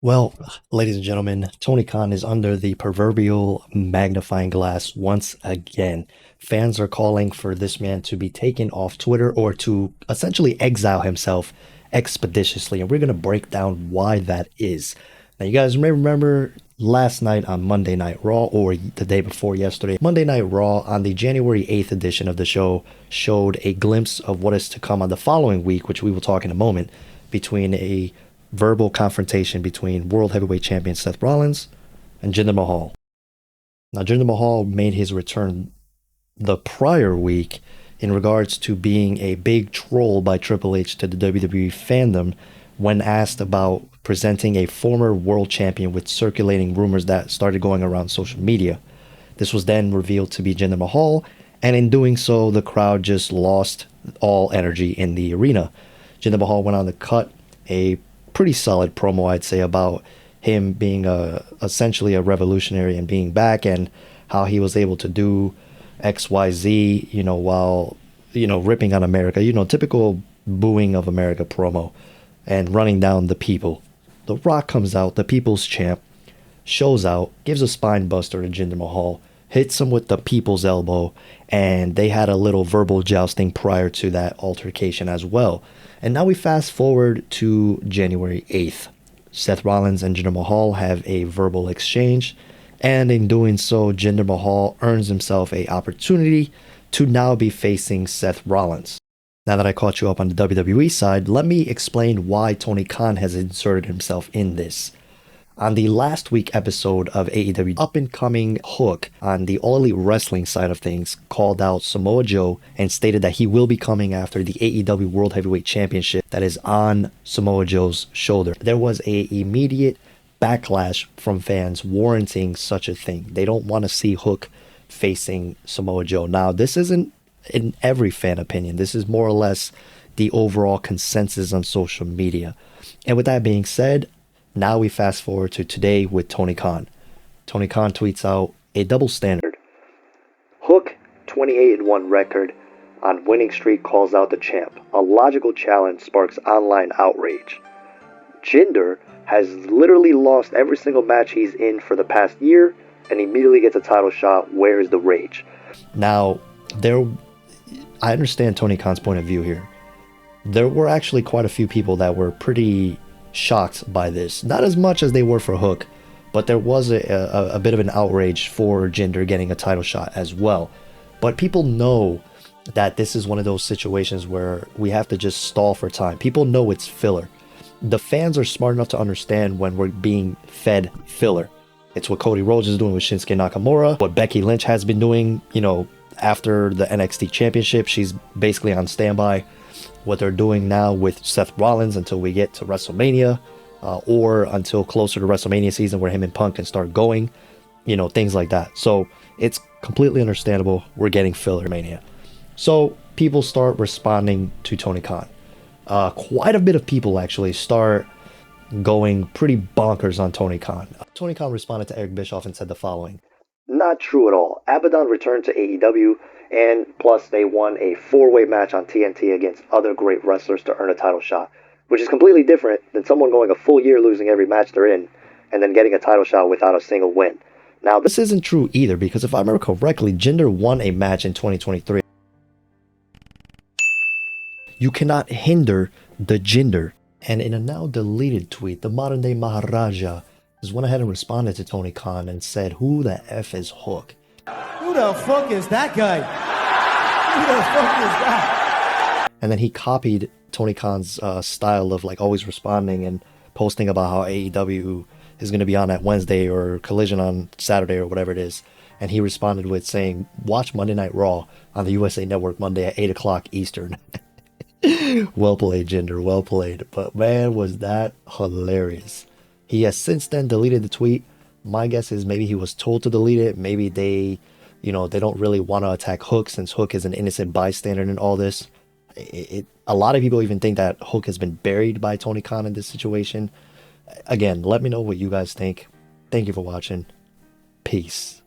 Well, ladies and gentlemen, Tony Khan is under the proverbial magnifying glass once again. Fans are calling for this man to be taken off Twitter or to essentially exile himself expeditiously. And we're going to break down why that is. Now, you guys may remember last night on Monday Night Raw, or the day before yesterday, Monday Night Raw on the January 8th edition of the show showed a glimpse of what is to come on the following week, which we will talk in a moment, between a verbal confrontation between World Heavyweight Champion Seth Rollins and Jinder Mahal. Now, Jinder Mahal made his return the prior week in regards to being a big troll by Triple H to the WWE fandom when asked about presenting a former world champion with circulating rumors that started going around social media. This was then revealed to be Jinder Mahal, and in doing so, the crowd just lost all energy in the arena. Jinder Mahal went on to cut a pretty solid promo, I'd say, about him being essentially a revolutionary and being back, and how he was able to do XYZ, while, ripping on America, typical booing of America promo and running down the people. The Rock comes out, the people's champ, shows out, gives a spine buster to Jinder Mahal, hits him with the people's elbow, and they had a little verbal jousting prior to that altercation as well. And now we fast forward to January 8th. Seth Rollins and Jinder Mahal have a verbal exchange, and in doing so, Jinder Mahal earns himself a opportunity to now be facing Seth Rollins. Now that I caught you up on the WWE side, let me explain why Tony Khan has inserted himself in this. On the last week episode of AEW, up-and-coming Hook on the All Elite Wrestling side of things called out Samoa Joe and stated that he will be coming after the AEW World Heavyweight Championship that is on Samoa Joe's shoulder. There was a immediate backlash from fans warranting such a thing. They don't want to see Hook facing Samoa Joe. Now, this isn't in every fan opinion. This is more or less the overall consensus on social media. And with that being said, now we fast forward to today with Tony Khan. Tony Khan tweets out a double standard. Hook, 28-1 record on winning streak, calls out the champ. A logical challenge sparks online outrage. Jinder has literally lost every single match he's in for the past year and immediately gets a title shot. Where is the rage? Now, I understand Tony Khan's point of view here. There were actually quite a few people that were pretty shocked by this. Not as much as they were for Hook, but there was a bit of an outrage for Jinder getting a title shot as well. But people know that this is one of those situations where we have to just stall for time. People know it's filler. The fans are smart enough to understand when we're being fed filler. It's what Cody Rhodes is doing with Shinsuke Nakamura, what Becky Lynch has been doing, after the NXT Championship. She's basically on standby. What they're doing now with Seth Rollins until we get to WrestleMania, or until closer to WrestleMania season where him and Punk can start going, things like that. So it's completely understandable we're getting filler mania. So people start responding to Tony Khan. Quite a bit of people actually start going pretty bonkers on Tony Khan. Tony Khan responded to Eric Bischoff and said the following. Not true at all. Abaddon returned to AEW, and plus they won a 4-way match on TNT against other great wrestlers to earn a title shot, which is completely different than someone going a full year losing every match they're in and then getting a title shot without a single win. Now, this isn't true either, because if I remember correctly, Jinder won a match in 2023. You cannot hinder the Jinder. And in a now deleted tweet, the modern day Maharaja has went ahead and responded to Tony Khan and said, "Who the F is Hook?" Who the fuck is that guy? Who the fuck is that? And then he copied Tony Khan's style of always responding and posting about how AEW is going to be on that Wednesday or Collision on Saturday or whatever it is. And he responded with saying, "Watch Monday Night Raw on the USA Network Monday at 8 o'clock Eastern." Well played, Jinder. Well played. But man, was that hilarious. He has since then deleted the tweet. My guess is maybe he was told to delete it. Maybe they don't really want to attack Hook, since Hook is an innocent bystander in all this. A lot of people even think that Hook has been buried by Tony Khan in this situation. Again, let me know what you guys think. Thank you for watching. Peace.